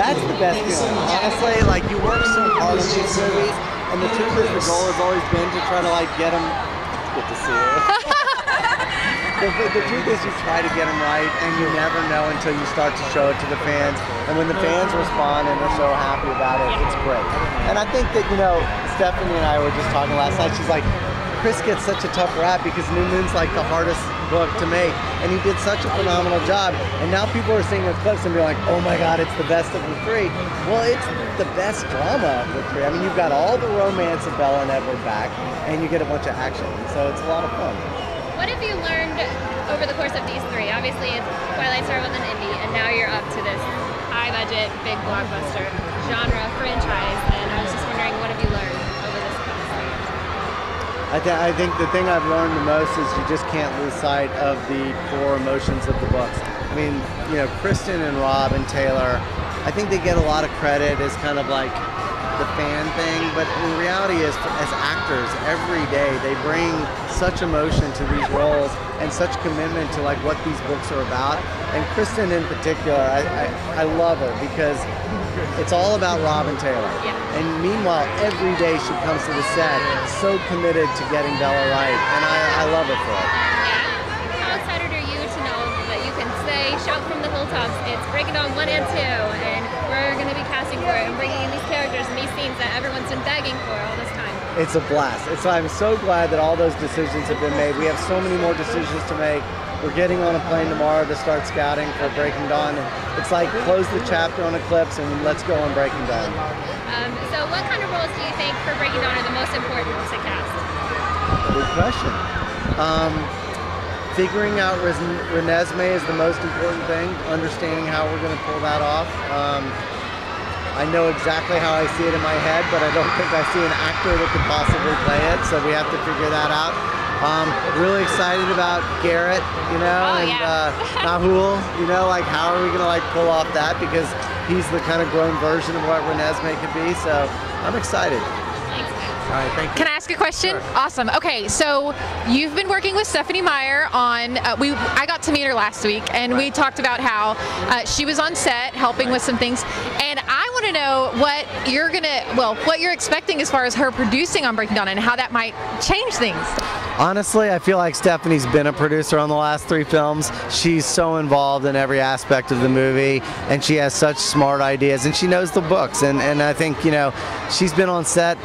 That's the best feeling. Honestly, like you work so hard on these movies, and the truth is the goal has always been to try to like get them. It's good to see you. The truth is you try to get them right, and you never know until you start to show it to the fans. And when the fans respond and they're so happy about it, it's great. And I think that, you know, Stephenie and I were just talking last night. She's like, Chris gets such a tough rap because New Moon's like the hardest book to make, and he did such a phenomenal job. And now people are seeing Eclipse and being like, oh my God, it's the best of the three. Well, it's the best drama of the three. I mean, you've got all the romance of Bella and Edward back, and you get a bunch of action. So it's a lot of fun. What have you learned over the course of these three? Obviously, Twilight started with an indie, and now you're up to this high-budget, big blockbuster genre franchise. And I was just wondering, what have you learned over this past 3 years? I think the thing I've learned the most is you just can't lose sight of the core emotions of the books. I mean, you know, Kristen and Rob and Taylor, I think they get a lot of credit as kind of like the fan thing, but in reality as actors every day they bring such emotion to these roles and such commitment to like what these books are about. And Kristen in particular, I love her because it's all about Rob and Taylor. Yeah. And meanwhile every day she comes to the set so committed to getting Bella right, and I love it for her. Yeah. How excited are you to know that you can say, shout from the hilltops, it's Breaking Dawn 1 and 2, and we're going to be casting for it and bringing in these characters and these scenes that everyone's been begging for all this time? It's a blast. I'm so glad that all those decisions have been made. We have so many more decisions to make. We're getting on a plane tomorrow to start scouting for Breaking Dawn. And it's like close the chapter on Eclipse and let's go on Breaking Dawn. So what kind of roles do you think for Breaking Dawn are the most important to cast? Good question. Figuring out Renesmee is the most important thing, understanding how we're going to pull that off. I know exactly how I see it in my head, but I don't think I see an actor that could possibly play it, so we have to figure that out. Really excited about Garrett, you know, Nahul, you know, like how are we going to like pull off that, because he's the kind of grown version of what Renesmee could be, so I'm excited. All right, thank you. Can I ask a question? Sure. Awesome. Okay, so you've been working with Stephenie Meyer on, I got to meet her last week, and we talked about how she was on set helping with some things, and I want to know what you're expecting as far as her producing on Breaking Dawn and how that might change things. Honestly, I feel like Stephenie's been a producer on the last 3 films. She's so involved in every aspect of the movie, and she has such smart ideas, and she knows the books, and I think, you know, she's been on set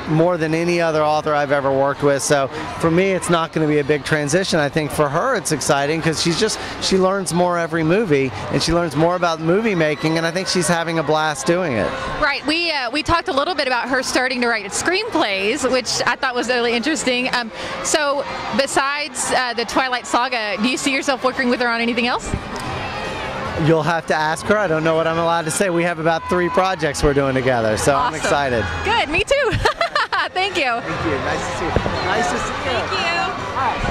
more than any other author I've ever worked with, so for me it's not going to be a big transition. I think for her it's exciting because she learns more every movie, and she learns more about movie making, and I think she's having a blast doing it. Right, we talked a little bit about her starting to write screenplays, which I thought was really interesting. So besides the Twilight saga, do you see yourself working with her on anything else? You'll have to ask her. I don't know what I'm allowed to say. We have about 3 projects we're doing together, so awesome. I'm excited. Good, me too. Thank you. Thank you. Nice to see you. Nice to see you. Thank you. All right.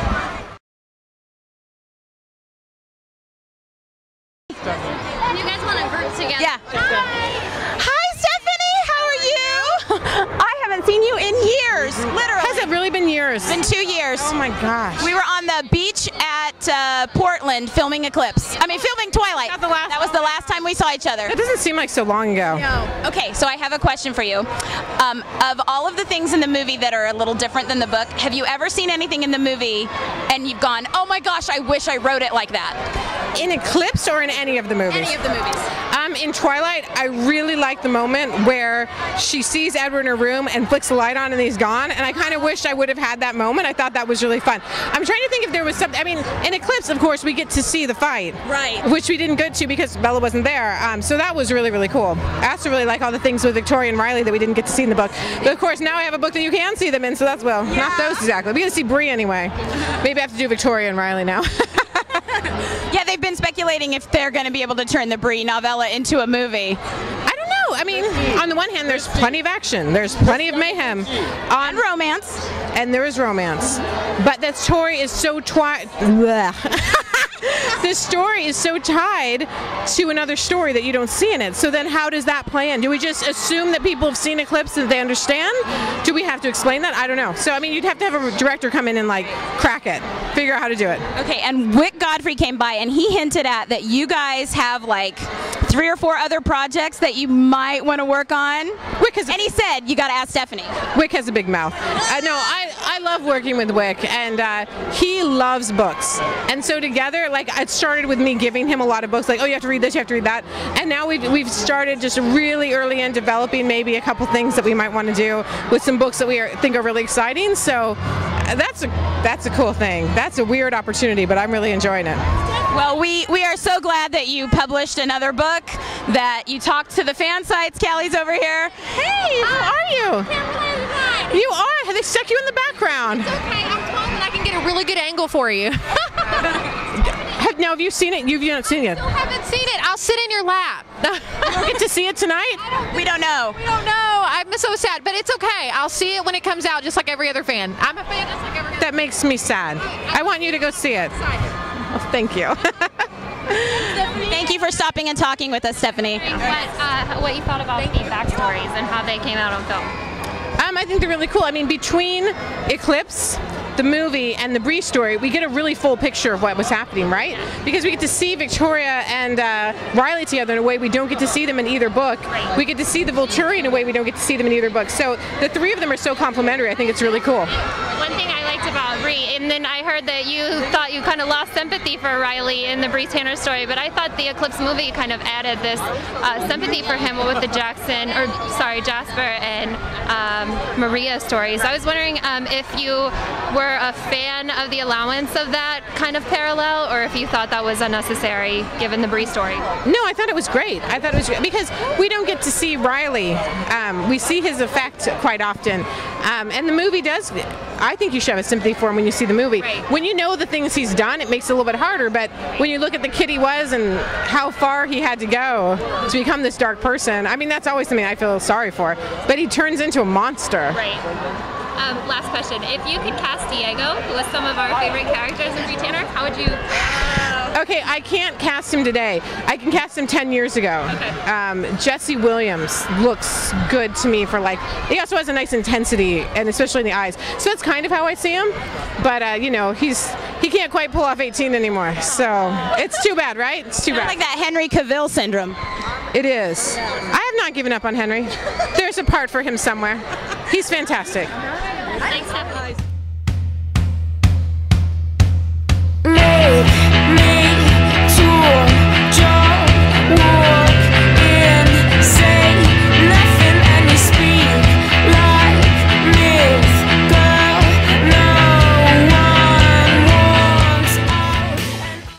You guys want to group together? Yeah. Hi, Stephenie. How are you? I haven't seen you in years. Literally. Has it really been years? It's been 2 years. Oh my gosh. We were on the beach at Portland filming Eclipse. I mean, filming Twilight. That was the last time we saw each other. It doesn't seem like so long ago. No. Okay, so I have a question for you. Of all of the things in the movie that are a little different than the book, have you ever seen anything in the movie and you've gone, oh my gosh, I wish I wrote it like that? In Eclipse or in any of the movies? Any of the movies. In Twilight, I really like the moment where she sees Edward in her room and flicks the light on and he's gone, and I kind of wished I would have had that moment. I thought that was really fun. I'm trying to think if there was something, I mean, in Eclipse, of course, we get to see the fight. Right. Which we didn't get to because Bella wasn't there, so that was really, really cool. I also really like all the things with Victoria and Riley that we didn't get to see in the book. But of course, now I have a book that you can see them in, so that's, well, not those exactly. We get to see Bree anyway. Maybe I have to do Victoria and Riley now. Yeah, they've been speculating if they're going to be able to turn the Bree novella into a movie. I don't know. I mean, on the one hand, there's plenty of action. There's plenty of mayhem. And romance. And there is romance. But that story is so the story is so tied to another story that you don't see in it. So then how does that play in? Do we just assume that people have seen Eclipse and they understand? Do we have to explain that? I don't know. So I mean, you'd have to have a director come in and like crack it, figure out how to do it. Okay, and Wyck Godfrey came by and he hinted at that you guys have like 3 or 4 other projects that you might want to work on. And he said you got to ask Stephenie. Wyck has a big mouth. No, I love working with Wyck, and he loves books. And so together, like, it started with me giving him a lot of books, like, oh, you have to read this, you have to read that. And now we've started just really early in developing maybe a couple things that we might want to do with some books that we think are really exciting. So that's a cool thing. That's a weird opportunity, but I'm really enjoying it. Well, we are so glad that you published another book, that you talked to the fan sites. Callie's over here. Hey, how are you? You are. They stuck you in the background. It's okay. I'm tall and I can get a really good angle for you. Now, have you seen it? You've not seen it. I haven't seen it. I'll sit in your lap. You don't get to see it tonight? We don't know. We don't know. I'm so sad, but it's okay. I'll see it when it comes out, just like every other fan. I'm a fan just like every other fan. That makes me sad. I want you to go see it. Oh, thank you. Thank you for stopping and talking with us, Stephenie. What you thought about the backstories and how they came out on film? I think they're really cool. I mean, between Eclipse, the movie, and the Bree story, we get a really full picture of what was happening, right? Because we get to see Victoria and Riley together in a way we don't get to see them in either book. We get to see the Volturi in a way we don't get to see them in either book. So the 3 of them are so complementary. I think it's really cool. One thing I liked about Bree, and then I heard that you thought you kind of lost sympathy for Riley in the Bree Tanner story, but I thought the Eclipse movie kind of added this sympathy for him with the Jasper and Maria stories. I was wondering if you were a fan of the allowance of that kind of parallel, or if you thought that was unnecessary given the Bree story. No, I thought it was great. I thought it was great because we don't get to see Riley. We see his effect quite often. And the movie does, I think you should have a sympathy for him when you see the movie. Right. When you know the things he's done, it makes it a little bit harder, but when you look at the kid he was and how far he had to go to become this dark person, I mean, that's always something I feel sorry for. But he turns into a monster. Right. Last question. If you could cast Diego, who was some of our favorite characters in Bree Tanner, how would you... Okay, I can't cast him today. I can cast him 10 years ago. Okay. Jesse Williams looks good to me for like, he also has a nice intensity, and especially in the eyes. So that's kind of how I see him. But, you know, he can't quite pull off 18 anymore. So it's too bad, right? It's too bad. Like that Henry Cavill syndrome. It is. I have not given up on Henry. There's a part for him somewhere. He's fantastic. Thanks, Stephenie.